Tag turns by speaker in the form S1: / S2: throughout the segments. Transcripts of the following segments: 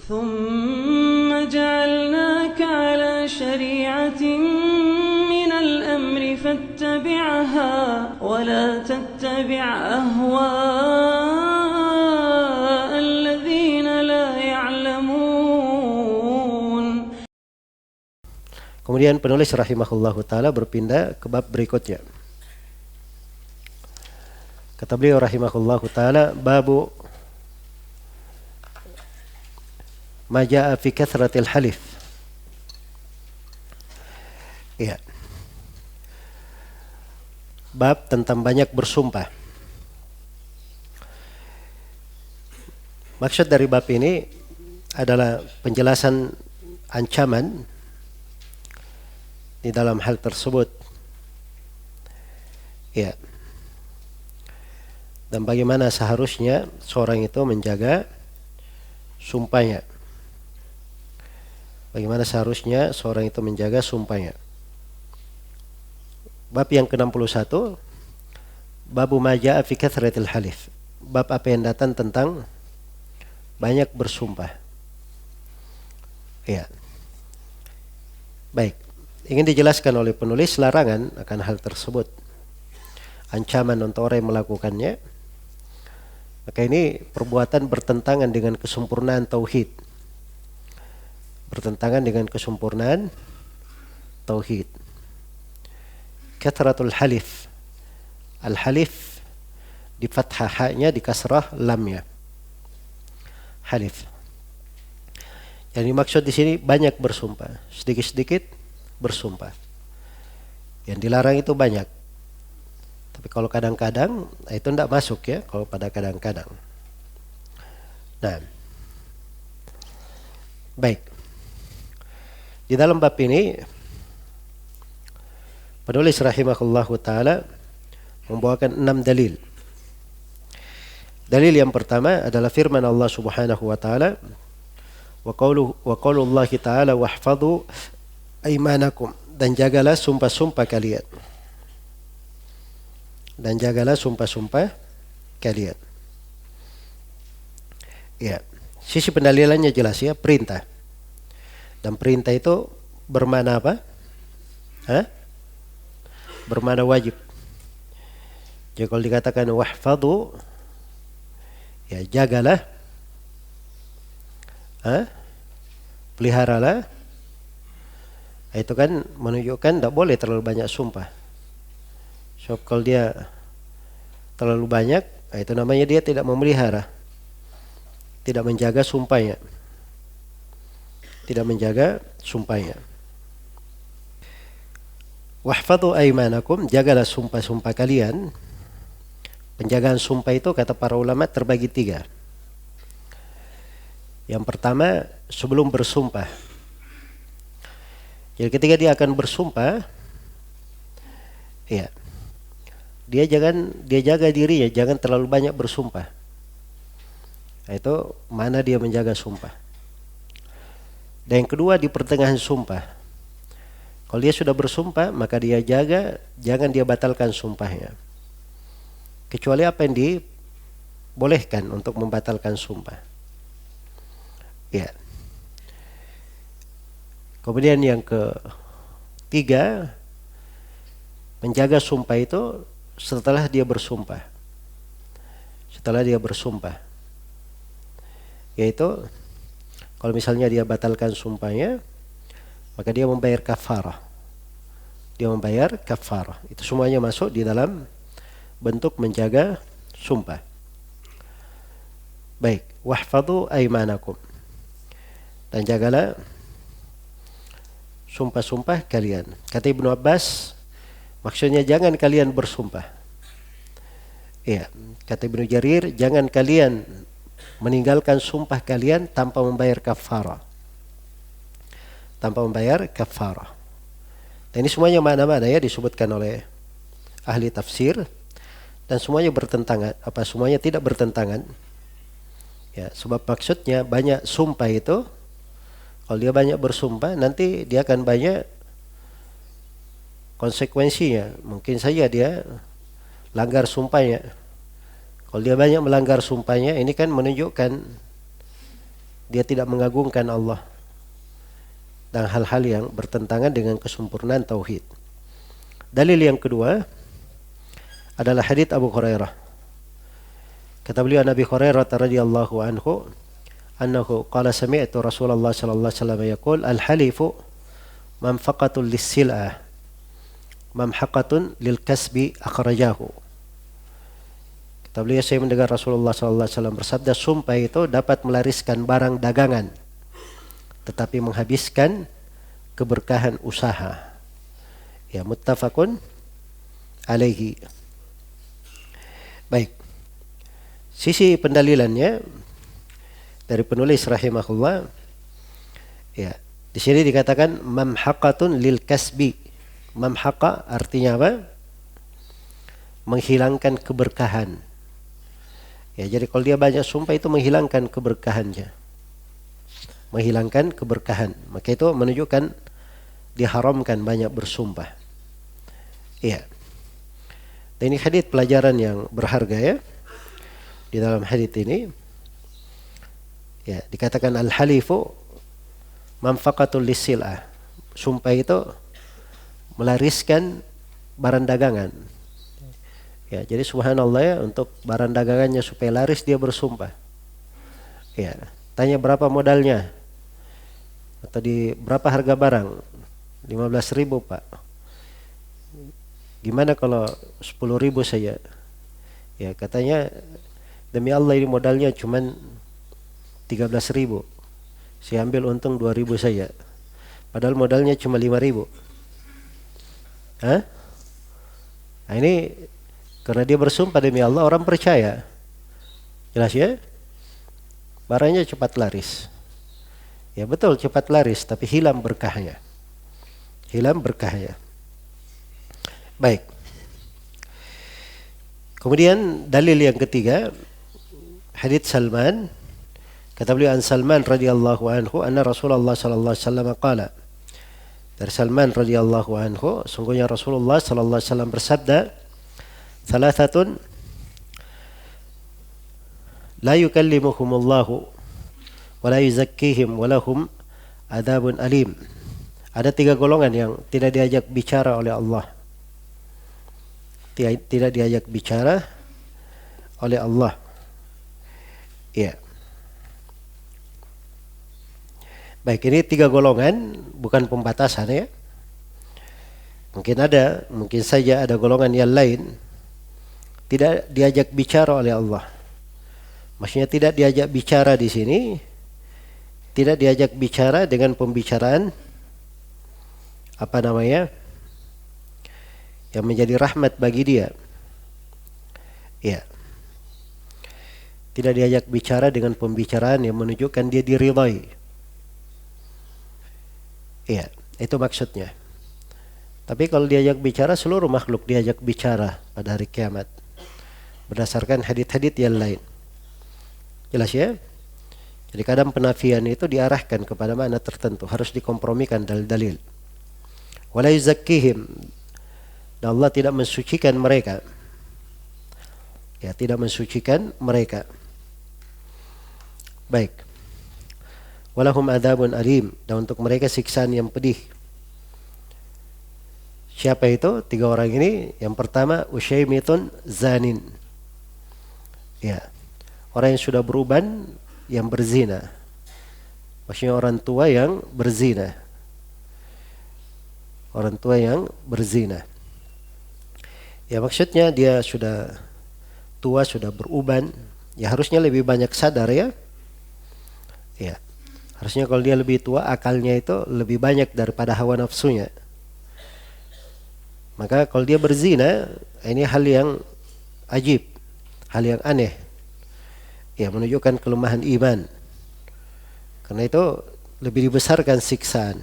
S1: ثم جعلناك على شريعة من الأمر فاتبعها ولا تتبع أهواء الذين لا يعلمون.
S2: Kemudian penulis rahimahullahu ta'ala berpindah ke bab berikutnya. Kata beliau rahimahullahu ta'ala, babu ma jaa fi kathratil halif. Ya. Bab tentang banyak bersumpah. Maksud dari bab ini adalah penjelasan ancaman di dalam hal tersebut. Ya. Dan bagaimana seharusnya seorang itu menjaga sumpahnya. Bagaimana seharusnya seorang itu menjaga sumpahnya. Bab yang ke-61, bab ma jaa fi kathratil halif. Bab apa yang datang tentang banyak bersumpah. Ya. Baik. Ingin dijelaskan oleh penulis larangan akan hal tersebut. Ancaman untuk orang yang melakukannya. Maka ini perbuatan bertentangan dengan kesempurnaan tauhid. Bertentangan dengan kesempurnaan tauhid. Kathratul halif. Al-halif di fathah ha-nya, di kasrah lamnya. Halif. Yang dimaksud di sini banyak bersumpah, sedikit-sedikit bersumpah. Yang dilarang itu banyak. Tapi kalau kadang-kadang itu tidak masuk ya, kalau pada kadang-kadang. Nah, baik. Di dalam bab ini penulis rahimahullahu ta'ala membawakan 6 dalil. Dalil yang pertama adalah firman Allah Subhanahu wa ta'ala, wa qaulullahi ta'ala wahfadhu aimanakum, dan jagalah sumpah-sumpah kalian. Dan jagalah sumpah-sumpah kalian. Ya, sisi pendalilannya jelas ya, perintah. Dan perintah itu bermakna apa? Bermakna wajib. Jadi kalau dikatakan wahfadhu, ya jagalah, peliharalah, itu kan menunjukkan tidak boleh terlalu banyak sumpah. So kalau dia terlalu banyak, itu namanya dia tidak memelihara, tidak menjaga sumpahnya. Tidak menjaga sumpahnya. Wahfadhu aimanakum, jagalah sumpah-sumpah kalian. Penjagaan sumpah itu kata para ulama terbagi 3. Yang pertama, sebelum bersumpah. Jadi ketika dia akan bersumpah, ya, dia jaga dirinya, jangan terlalu banyak bersumpah. Nah, itu mana dia menjaga sumpah. Dan yang kedua, di pertengahan sumpah. Kalau dia sudah bersumpah, maka dia jaga, jangan dia batalkan sumpahnya. Kecuali apa yang dibolehkan untuk membatalkan sumpah. Ya. Kemudian yang ketiga, menjaga sumpah itu setelah dia bersumpah. Setelah dia bersumpah. Yaitu, kalau misalnya dia batalkan sumpahnya, maka dia membayar kafarah. Dia membayar kafarah. Itu semuanya masuk di dalam bentuk menjaga sumpah. Baik, wahfadhu aimanakum. Dan jagalah sumpah-sumpah kalian. Kata Ibnu Abbas, maksudnya jangan kalian bersumpah. Iya, kata Ibnu Jarir, jangan kalian meninggalkan sumpah kalian tanpa membayar kafarah. Tanpa membayar kafarah. Dan ini semuanya mana-mana ya disebutkan oleh ahli tafsir, dan semuanya bertentangan, semuanya tidak bertentangan. Ya, sebab maksudnya banyak sumpah itu, kalau dia banyak bersumpah, nanti dia akan banyak konsekuensinya. Mungkin saja dia langgar sumpahnya. Kalau dia banyak melanggar sumpahnya, ini kan menunjukkan dia tidak mengagungkan Allah dan hal-hal yang bertentangan dengan kesempurnaan tauhid. Dalil yang kedua adalah hadits Abu Hurairah. Kata beliau Nabi Hurairah radhiyallahu anhu, annahu qala sami'tu Rasulullah sallallahu alaihi wasallam yaqul al-halifu manfaqatun lis-sil'ah mamhaqatun lil kasbi akhrajahu. Kata beliau, saya mendengar Rasulullah sallallahu alaihi wasallam bersabda, sumpah itu dapat melariskan barang dagangan tetapi menghabiskan keberkahan usaha. Ya, muttafaqun alaihi. Baik. Sisi pendalilannya dari penulis rahimahullah, ya, di sini dikatakan mamhaqatun lil kasbi. Mamhaqa artinya apa? Menghilangkan keberkahan. Ya, jadi kalau dia banyak sumpah itu menghilangkan keberkahannya. Menghilangkan keberkahan. Maka itu menunjukkan diharamkan banyak bersumpah. Iya. Dan ini hadits pelajaran yang berharga ya. Di dalam hadits ini ya dikatakan al-halifu manfaqatul lisil'ah. Sumpah itu melariskan barang dagangan. Ya, jadi subhanallah ya, untuk barang dagangannya supaya laris dia bersumpah. Ya, tanya berapa modalnya? Atau di berapa harga barang? 15.000 Pak. Gimana kalau 10.000 saja? Ya, katanya demi Allah ini modalnya cuman 13.000. Saya ambil untung 2.000 saja. Padahal modalnya cuma 5.000. Hah? Nah, ini karena dia bersumpah demi Allah, orang percaya. Jelas ya? Barangnya cepat laris. Ya betul, cepat laris, tapi hilang berkahnya. Hilang berkahnya. Baik. Kemudian dalil yang ketiga, hadits Salman. Kata beliau an Salman radhiyallahu anhu, anna Rasulullah sallallahu alaihi wasallam qala. Dari Salman radhiyallahu anhu, sungguhnya Rasulullah sallallahu alaihi wasallam bersabda, "Thalathatun la yukallimuhumullahu wa la yuzakkihim wa lahum adzabun alim." Ada 3 golongan yang tidak diajak bicara oleh Allah. Tidak diajak bicara oleh Allah. Ya. Baik, ini 3 golongan, bukan pembatasan ya. Mungkin saja ada golongan yang lain tidak diajak bicara oleh Allah. Maksudnya tidak diajak bicara di sini, tidak diajak bicara dengan pembicaraan yang menjadi rahmat bagi dia. Ya. Tidak diajak bicara dengan pembicaraan yang menunjukkan dia diridhai. Ya, itu maksudnya. Tapi kalau diajak bicara, seluruh makhluk diajak bicara pada hari kiamat berdasarkan hadits-hadits yang lain. Jelas ya? Jadi kadang penafian itu diarahkan kepada makna tertentu, harus dikompromikan dalil-dalil. Wala yuzakkihim, dan Allah tidak mensucikan mereka. Ya, tidak mensucikan mereka. Baik. Walahum adzabun alim, dan untuk mereka siksaan yang pedih. Siapa itu? 3 orang ini. Yang pertama, usyaimitun zanin. Ya. Orang yang sudah beruban, yang berzina. Maksudnya orang tua yang berzina. Orang tua yang berzina. Ya, maksudnya dia sudah tua, sudah beruban. Ya harusnya lebih banyak sadar ya. Ya. Harusnya kalau dia lebih tua, akalnya itu lebih banyak daripada hawa nafsunya. Maka kalau dia berzina, ini hal yang ajib, hal yang aneh. Ya, menunjukkan kelemahan iman. Karena itu lebih dibesarkan siksaan.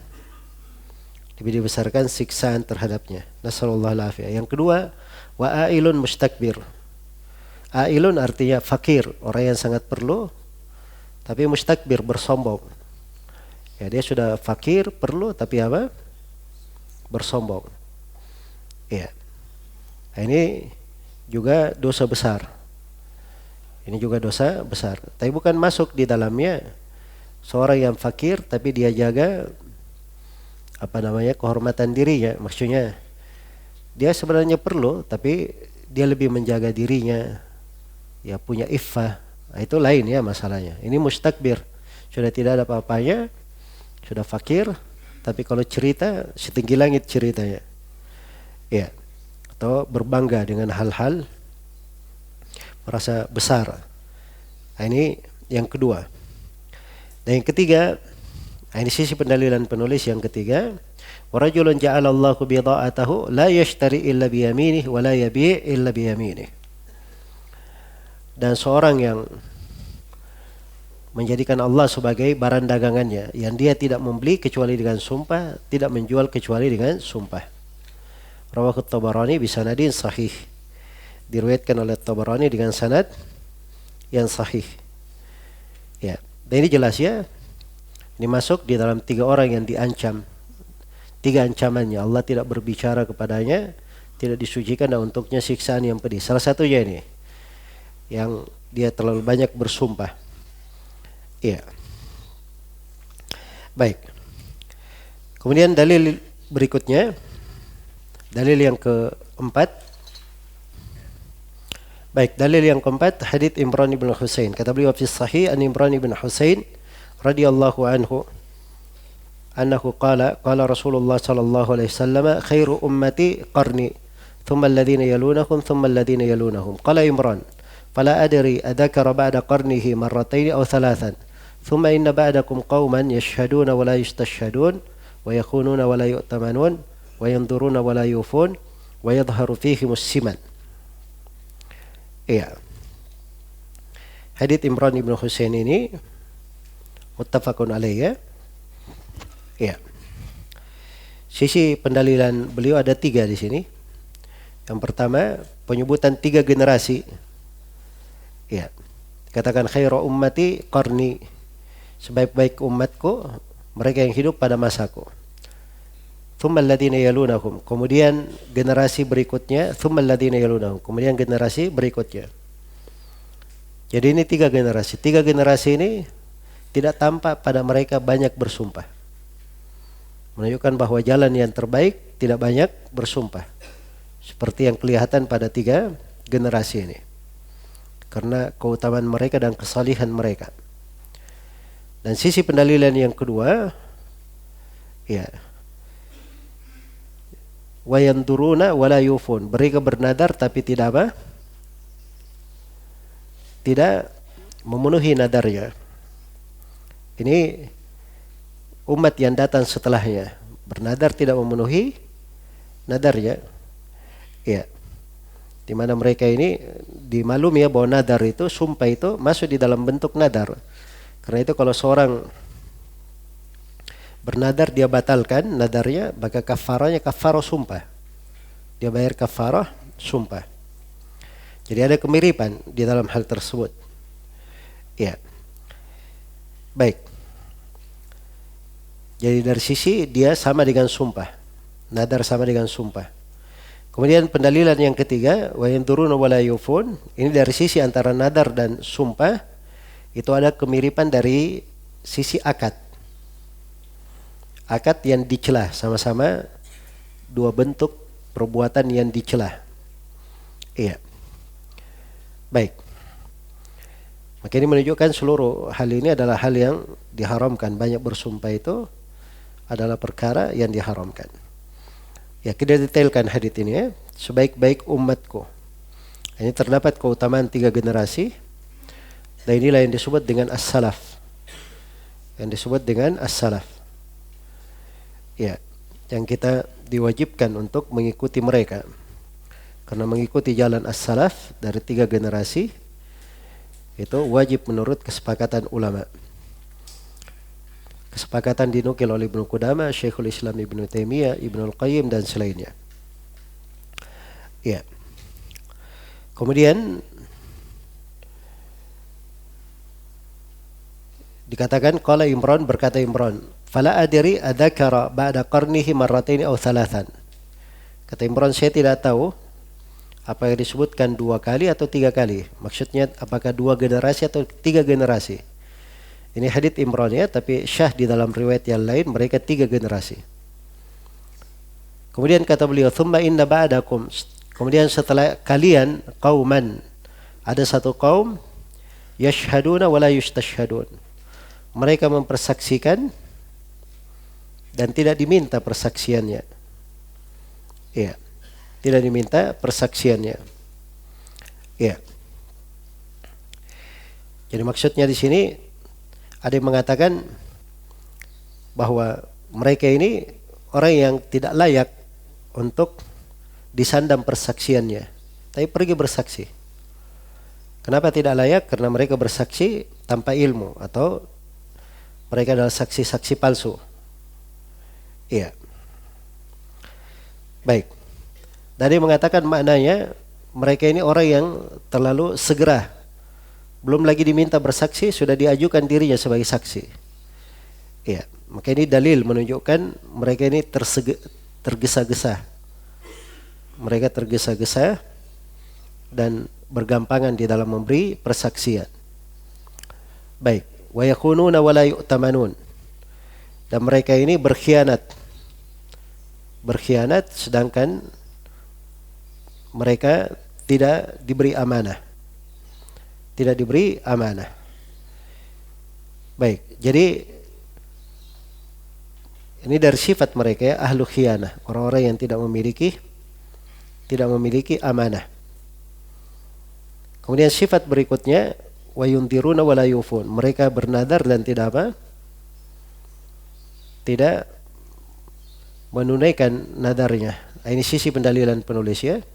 S2: Lebih dibesarkan siksaan terhadapnya. Nasallallahu alaihi. Yang kedua, wa ailun mustakbir. Ailun artinya fakir, orang yang sangat perlu, tapi mustakbir, bersombong. Ya, dia sudah fakir, perlu, tapi apa? Bersombong. Ya. Nah, ini juga dosa besar. Ini juga dosa besar. Tapi bukan masuk di dalamnya seorang yang fakir tapi dia jaga kehormatan dirinya. Maksudnya dia sebenarnya perlu tapi dia lebih menjaga dirinya, ya punya iffah. Nah, itu lain ya masalahnya. Ini mustakbir, sudah tidak ada apa-apanya, sudah fakir, tapi kalau cerita setinggi langit ceritanya. Ya, atau berbangga dengan hal-hal merasa besar. Nah, ini yang kedua. Dan yang ketiga, ini sisi pendalilan penulis yang ketiga, warajulun ja'alallahu bidha'atahu la yashtari illa biyaminih wa la yabi' illa biyaminih. Dan seorang yang menjadikan Allah sebagai barang dagangannya, yang dia tidak membeli kecuali dengan sumpah, tidak menjual kecuali dengan sumpah. Rawahu Tabarani bi sanadin sahih. Diriwayatkan oleh Tabarani dengan sanad yang sahih. Ya, dan ini jelas ya. Ini masuk di dalam 3 orang yang diancam. 3 ancamannya. Allah tidak berbicara kepadanya, tidak disucikan dan untuknya siksaan yang pedih. Salah satunya ini, yang dia terlalu banyak bersumpah. Iya. Baik. Kemudian dalil berikutnya, dalil yang keempat. Baik, dalil yang keempat, hadits Imran bin Husain. Kata beliau fi sahih an Imran bin Husain radhiyallahu anhu annahu qala Rasulullah sallallahu alaihi wasallam khairu ummati qarni thumma alladhina yalunahum thumma alladhina yalunahum. Qala Imran fala adri adhakara ba'da qarnihi marratayn aw thalathan thumma inna ba'dakum qauman yashhaduna wa la yustashhadun wa yakhununa wa la yu'tamanun wa yanzuruna wa la yufun wa yadhharu fihimus siman. Iya. Hadits Imran bin Husain ini muttafaqun alaih ya. Iya. Sisi pendalilan beliau ada 3 di sini. Yang pertama, penyebutan 3 generasi. Iya. Katakan khairu ummati qarni. Sebaik-baik umatku mereka yang hidup pada masaku. Thumma alladhina yalunahum. Kemudian generasi berikutnya, thumma alladhina yalunahum. Kemudian generasi berikutnya. Jadi ini 3 generasi. 3 generasi ini tidak tampak pada mereka banyak bersumpah. Menunjukkan bahwa jalan yang terbaik tidak banyak bersumpah. Seperti yang kelihatan pada 3 generasi ini. Karena keutamaan mereka dan kesalihan mereka. Dan sisi pendalilan yang kedua, ya, wa yanduruna wa la yufun. Mereka bernadar tapi tidak apa? Tidak memenuhi nadarnya. Ini umat yang datang setelahnya. Bernadar tidak memenuhi nadarnya. Ya. Di mana mereka ini dimaklumi ya bahwa nadar itu, sumpah itu masuk di dalam bentuk nadar. Karena itu kalau seorang bernadar dia batalkan nadarnya, maka kafarahnya kafarah sumpah. Dia bayar kafarah sumpah. Jadi ada kemiripan di dalam hal tersebut. Ya. Baik. Jadi dari sisi dia sama dengan sumpah. Nadar sama dengan sumpah. Kemudian pendalilan yang ketiga, wa yanduruna wa la yufun. Ini dari sisi antara nadar dan sumpah itu ada kemiripan dari sisi akad. Akad yang dicela, sama-sama 2 bentuk perbuatan yang dicela. Iya. Baik. Maka ini menunjukkan seluruh hal ini adalah hal yang diharamkan. Banyak bersumpah itu adalah perkara yang diharamkan. Ya, kita detailkan hadits ini ya. Sebaik-baik umatku. Ini terdapat keutamaan 3 generasi. Dan inilah yang disebut dengan as-salaf. Yang disebut dengan as-salaf. Ya, yang kita diwajibkan untuk mengikuti mereka. Karena mengikuti jalan as-salaf dari 3 generasi itu wajib menurut kesepakatan ulama. Kesepakatan dinukil oleh Ibnu Qudamah, Syekhul Islam Ibnu Taimiyah, Ibnu Al-Qayyim dan selainnya. Ya. Kemudian dikatakan qala Imran, berkata Imran, fala adri adzakara ba'da qarnihi marratayn aw thalathan. Kata Imran, saya tidak tahu apa yang disebutkan 2 kali atau 3 kali. Maksudnya apakah 2 generasi atau 3 generasi. Ini hadits Imran ya, tapi syah di dalam riwayat yang lain mereka 3 generasi. Kemudian kata beliau, "Tsumma inna ba'dakum." Kemudian setelah kalian qauman, ada satu kaum yashhaduna wa la yustashhadun. Mereka mempersaksikan dan tidak diminta persaksiannya. Iya. Tidak diminta persaksiannya. Iya. Jadi maksudnya di sini ada yang mengatakan bahwa mereka ini orang yang tidak layak untuk disandang persaksiannya, tapi pergi bersaksi. Kenapa tidak layak? Karena mereka bersaksi tanpa ilmu atau mereka adalah saksi-saksi palsu. Iya. Baik. Tadi mengatakan maknanya mereka ini orang yang terlalu segera. Belum lagi diminta bersaksi sudah diajukan dirinya sebagai saksi. Iya. Maka ini dalil menunjukkan mereka ini tergesa-gesa. Mereka tergesa-gesa dan bergampangan di dalam memberi persaksian. Baik, wa yakununa wa la yu'tamanun. Dan mereka ini berkhianat. Berkhianat sedangkan mereka tidak diberi amanah. Tidak diberi amanah. Baik, jadi ini dari sifat mereka ya, ahlu khianah, orang-orang yang tidak memiliki amanah. Kemudian sifat berikutnya wa yundiruna wa la yufun. Mereka bernadar dan tidak apa? Tidak menunaikan nadarnya. Ini sisi pendalilan penulis ya.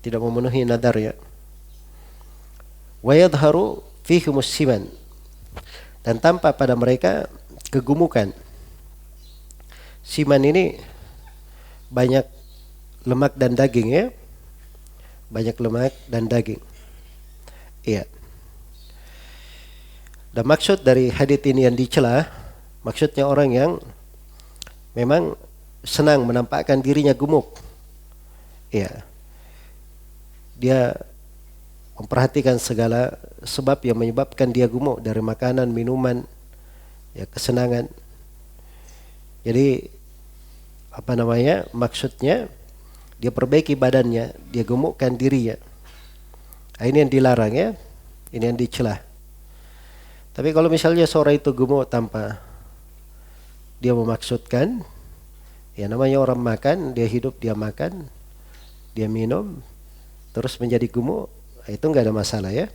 S2: Tidak memenuhi nadarnya. Wa yadharu fihi musiman. Dan tampak pada mereka kegumukan. Siman ini banyak lemak dan daging ya. Banyak lemak dan daging. Iya. Dan maksud dari hadits ini yang dicela, maksudnya orang yang memang senang menampakkan dirinya gemuk. Iya. Dia memperhatikan segala sebab yang menyebabkan dia gemuk, dari makanan, minuman, ya kesenangan. Jadi maksudnya dia perbaiki badannya, dia gemukkan dirinya. Ini yang dilarang ya, ini yang dicela. Tapi kalau misalnya seorang itu gemuk tanpa dia memaksudkan, ya namanya orang makan, dia hidup, dia makan, dia minum, terus menjadi gemuk, itu enggak ada masalah ya.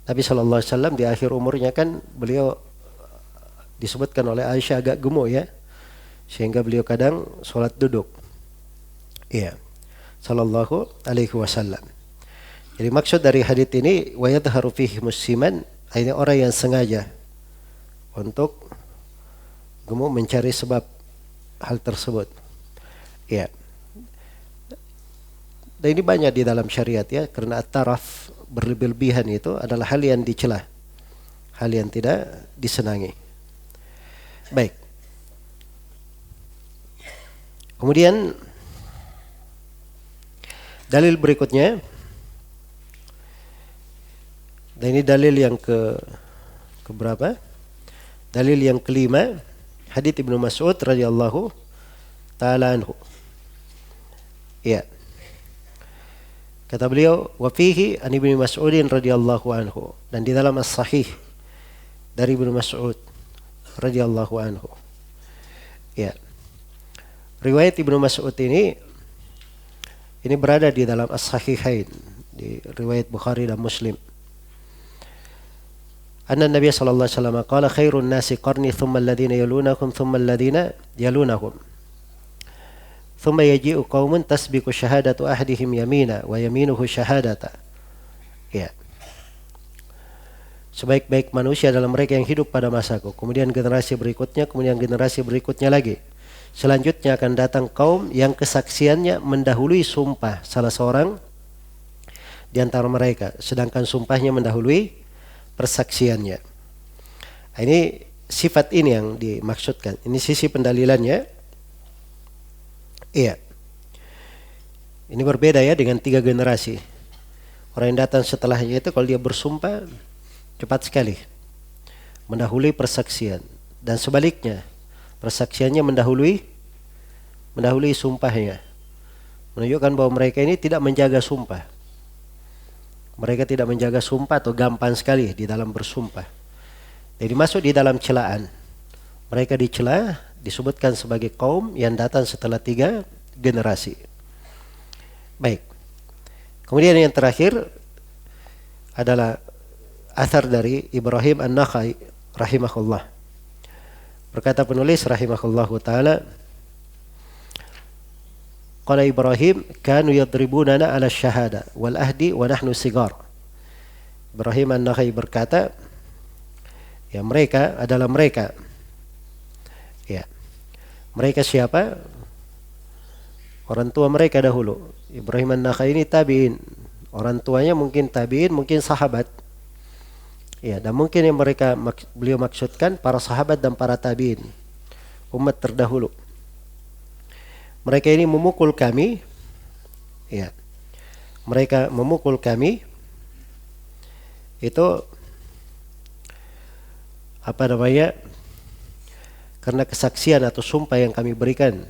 S2: Nabi SAW di akhir umurnya kan beliau disebutkan oleh Aisyah agak gemuk ya, sehingga beliau kadang sholat duduk. Iya, sallallahu alaihi wasallam. Jadi maksud dari hadits ini wa yadharu fihi musiman, ini orang yang sengaja untuk gemuk mencari sebab hal tersebut. Ya. Dan ini banyak di dalam syariat ya, karena at-taraf berlebih-lebihan itu adalah hal yang dicela, hal yang tidak disenangi. Baik. Kemudian dalil berikutnya, dan ini dalil yang keberapa? Dalil yang kelima, hadits Ibnu Mas'ud radhiyallahu taala anhu. Ya. Kata beliau, wa fihi an Ibnu Mas'udin radhiyallahu anhu, dan di dalam as-sahih dari Ibnu Mas'ud radhiyallahu anhu. Ya. Riwayat Ibnu Mas'ud ini berada di dalam as-sahihain, di riwayat Bukhari dan Muslim. Anna Nabi sallallahu alaihi wasallam qala khairun nasi qarni thumma alladhina yalunahum thumma alladhina yalunahum. Thumma yaji'u qaumun tasbiqu syahadatu ahadihim yamina wa yaminuhu syahadata. Ya. Sebaik-baik manusia adalah mereka yang hidup pada masaku. Kemudian generasi berikutnya, kemudian generasi berikutnya lagi. Selanjutnya akan datang kaum yang kesaksiannya mendahului sumpah salah seorang di antara mereka, sedangkan sumpahnya mendahului persaksiannya. Ini sifat ini yang dimaksudkan. Ini sisi pendalilannya. Iya. Ini berbeda ya dengan 3 generasi. Orang yang datang setelahnya itu kalau dia bersumpah cepat sekali. mendahului persaksian, dan sebaliknya persaksiannya mendahului sumpahnya, menunjukkan bahwa mereka ini tidak menjaga sumpah. Mereka tidak menjaga sumpah atau gampang sekali di dalam bersumpah. Jadi masuk di dalam celaan. Mereka dicela, disebutkan sebagai kaum yang datang setelah 3 generasi. Baik. Kemudian yang terakhir adalah athar dari Ibrahim An-Nakhai rahimahullah. Berkata penulis rahimahullahu taala, qala Ibrahim kanu yadribunana ala syahada wal ahdi wa nahnu sigar. Ibrahim An-Nakhai berkata, ya mereka adalah mereka. Ya. Mereka siapa? Orang tua mereka dahulu. Ibrahim An-Nakhai ini tabi'in. Orang tuanya mungkin tabi'in, mungkin sahabat. Ya, dan mungkin yang beliau maksudkan para sahabat dan para tabi'in, umat terdahulu. Mereka ini memukul kami, ya. Mereka memukul kami itu karena kesaksian atau sumpah yang kami berikan.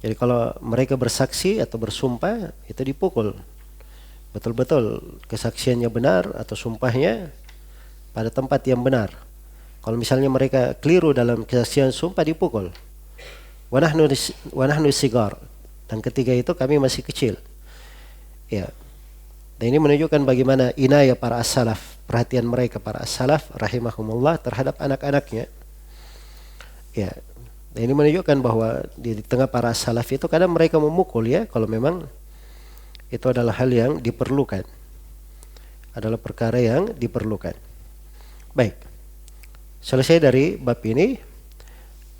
S2: Jadi kalau mereka bersaksi atau bersumpah itu dipukul. Betul-betul kesaksiannya benar atau sumpahnya pada tempat yang benar. Kalau misalnya mereka keliru dalam kesaksian sumpah, dipukul. Wa nahnu sigar. Dan ketika itu kami masih kecil. Ya. Dan ini menunjukkan bagaimana inayah para as-salaf, perhatian mereka para as-salaf rahimahumullah terhadap anak-anaknya. Ya. Dan ini menunjukkan bahwa di tengah para as-salaf itu kadang mereka memukul, ya, kalau memang itu adalah hal yang diperlukan. Adalah perkara yang diperlukan. Baik. Selesai dari bab ini.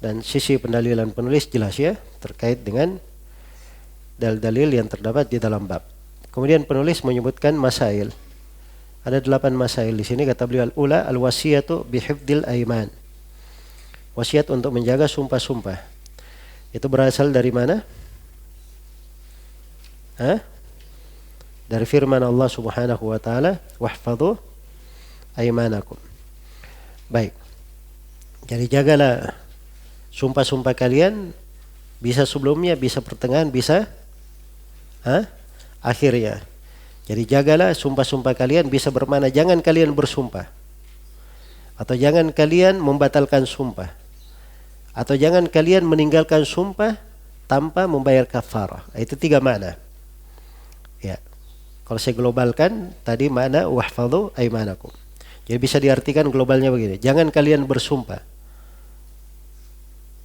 S2: Dan sisi pendalilan penulis jelas, ya, terkait dengan dalil-dalil yang terdapat di dalam bab. Kemudian penulis menyebutkan masail. Ada 8 masail di sini, kata beliau. Al-ula al-wasiyatu bihifdil aiman. Wasiat untuk menjaga sumpah-sumpah. Itu berasal dari mana? Dari firman Allah Subhanahu wa taala, "Wahfadhu aimanakum." Baik. Jadi jagalah sumpah-sumpah kalian, bisa sebelumnya, bisa pertengahan, bisa akhirnya. Jadi jagalah sumpah-sumpah kalian, bisa bermakna jangan kalian bersumpah, atau jangan kalian membatalkan sumpah, atau jangan kalian meninggalkan sumpah tanpa membayar kafarah. Itu 3 makna. Ya. Kalau saya globalkan tadi makna wahfadhu aimanakum. Jadi bisa diartikan globalnya begini, jangan kalian bersumpah.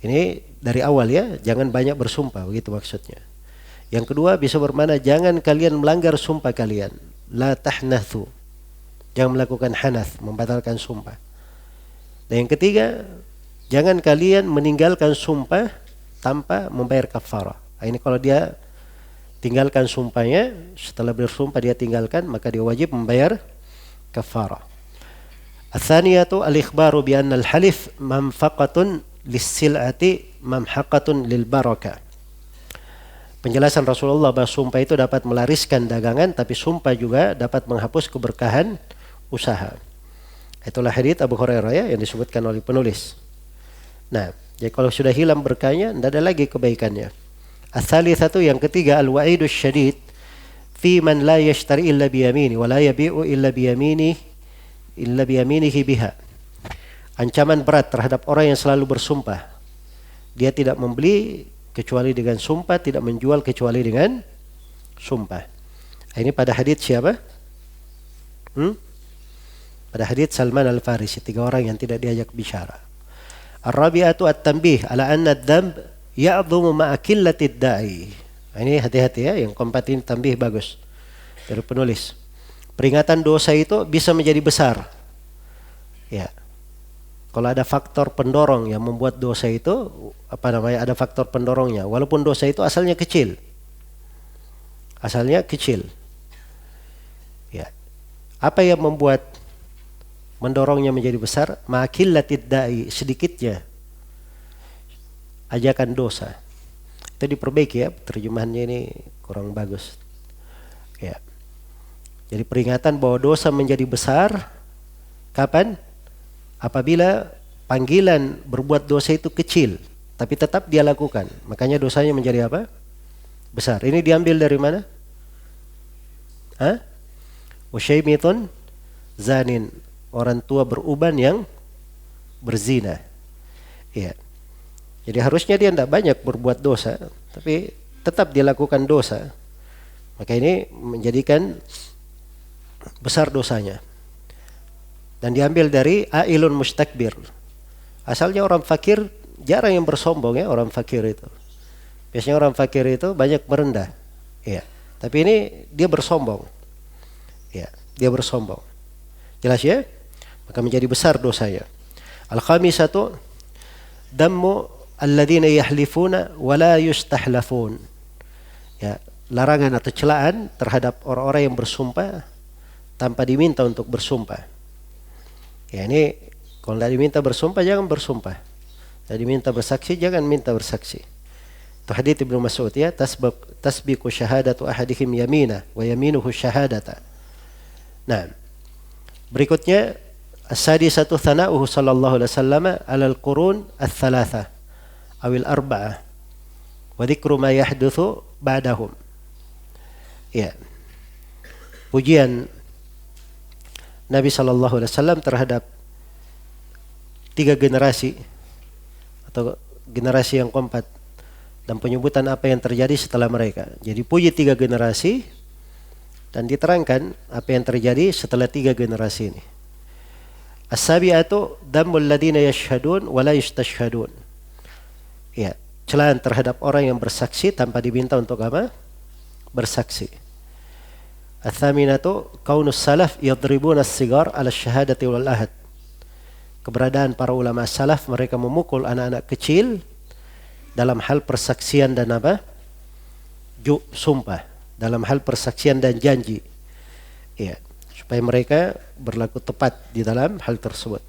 S2: Ini dari awal, ya, jangan banyak bersumpah, begitu maksudnya. Yang kedua bisa bermakna jangan kalian melanggar sumpah kalian. La tahnathu. Jangan melakukan hanath, membatalkan sumpah. Dan yang ketiga, jangan kalian meninggalkan sumpah tanpa membayar kafarah. Ini kalau dia tinggalkan sumpahnya, setelah bersumpah dia tinggalkan, maka dia wajib membayar kafarah. Ats-tsaniyatu al-ikhbaru bi anna al-halif manfaqatun lis-sil'ati mamhaqatun lil barakah. Penjelasan Rasulullah bahwa sumpah itu dapat melariskan dagangan, tapi sumpah juga dapat menghapus keberkahan usaha. Itulah hadits Abu Hurairah, ya, yang disebutkan oleh penulis. Nah, jadi kalau sudah hilang berkahnya, tidak ada lagi kebaikannya. Ats-tsalitsatu, yang ketiga, al-wa'idus syadid fi man la yashtari illa bi yamini wa la yabi'u illa bi yaminihi biha. Ancaman berat terhadap orang yang selalu bersumpah. Dia tidak membeli kecuali dengan sumpah, tidak menjual kecuali dengan sumpah. Ini pada hadits siapa? Pada hadits Salman Al-Farisi, 3 orang yang tidak diajak bicara. Ar-rabi'atu at-tanbih ala anna ad-dhanb ya'dhumu ma'a qillati ad-da'i. Ini hati-hati, ya, yang keempat ini tanbih bagus dari penulis. Peringatan dosa itu bisa menjadi besar. Ya. Kalau ada faktor pendorong yang membuat dosa itu, ada faktor pendorongnya, walaupun dosa itu asalnya kecil. Ya. Apa yang membuat mendorongnya menjadi besar? Ma'qillatid da'i, sedikitnya ajakan dosa. Itu diperbaiki, ya, terjemahannya ini kurang bagus. Ya. Jadi peringatan bahwa dosa menjadi besar kapan? apabila panggilan berbuat dosa itu kecil, tapi tetap dia lakukan, makanya dosanya menjadi apa? Besar. Ini diambil dari mana? Usyaimitun zanin, orang tua beruban yang berzina. Ya. Jadi harusnya dia tidak banyak berbuat dosa, tapi tetap dia lakukan dosa. Maka ini menjadikan besar dosanya. Dan diambil dari ailun mustakbir. Asalnya orang fakir jarang yang bersombong ya, orang fakir itu. Biasanya orang fakir itu banyak merendah. Ya. Tapi ini dia bersombong. Ya, dia bersombong. Jelas ya? Maka menjadi besar dosanya. Al-khamisatu dammu alladhina yahlifuna wa la yustahlafun. Ya, larangan atau celaan terhadap orang-orang yang bersumpah tanpa diminta untuk bersumpah. Ya, ini kalau tidak diminta bersumpah jangan bersumpah. Tidak diminta bersaksi jangan minta bersaksi. Itu hadits Ibnu Mas'ud ya, tasbiqu syahadatu ahadihim yamina wa yaminuhu syahadata. Nah, berikutnya as-sadisatu thana'uhu sallallahu alaihi wasallam 'ala al-qurun ats-tsalatsa awil arba'ah wa dzikru ma yahdutsu ba'dahum. Ya. Pujian Nabi sallallahu alaihi wasallam terhadap 3 generasi atau generasi yang keempat dan penyebutan apa yang terjadi setelah mereka. Jadi puji 3 generasi dan diterangkan apa yang terjadi setelah 3 generasi ini. As-sabi'atu dammul ladina yashhadun wa la yustashhadun. Ya, celaan terhadap orang yang bersaksi tanpa diminta untuk apa? Bersaksi. Ats-tsaminatu kaunus salaf yadribuna as-sigar 'ala asy-syahadati wal ahad. Keberadaan para ulama salaf, mereka memukul anak-anak kecil dalam hal persaksian dan apa? Sumpah, dalam hal persaksian dan janji. Ya, supaya mereka berlaku tepat di dalam hal tersebut.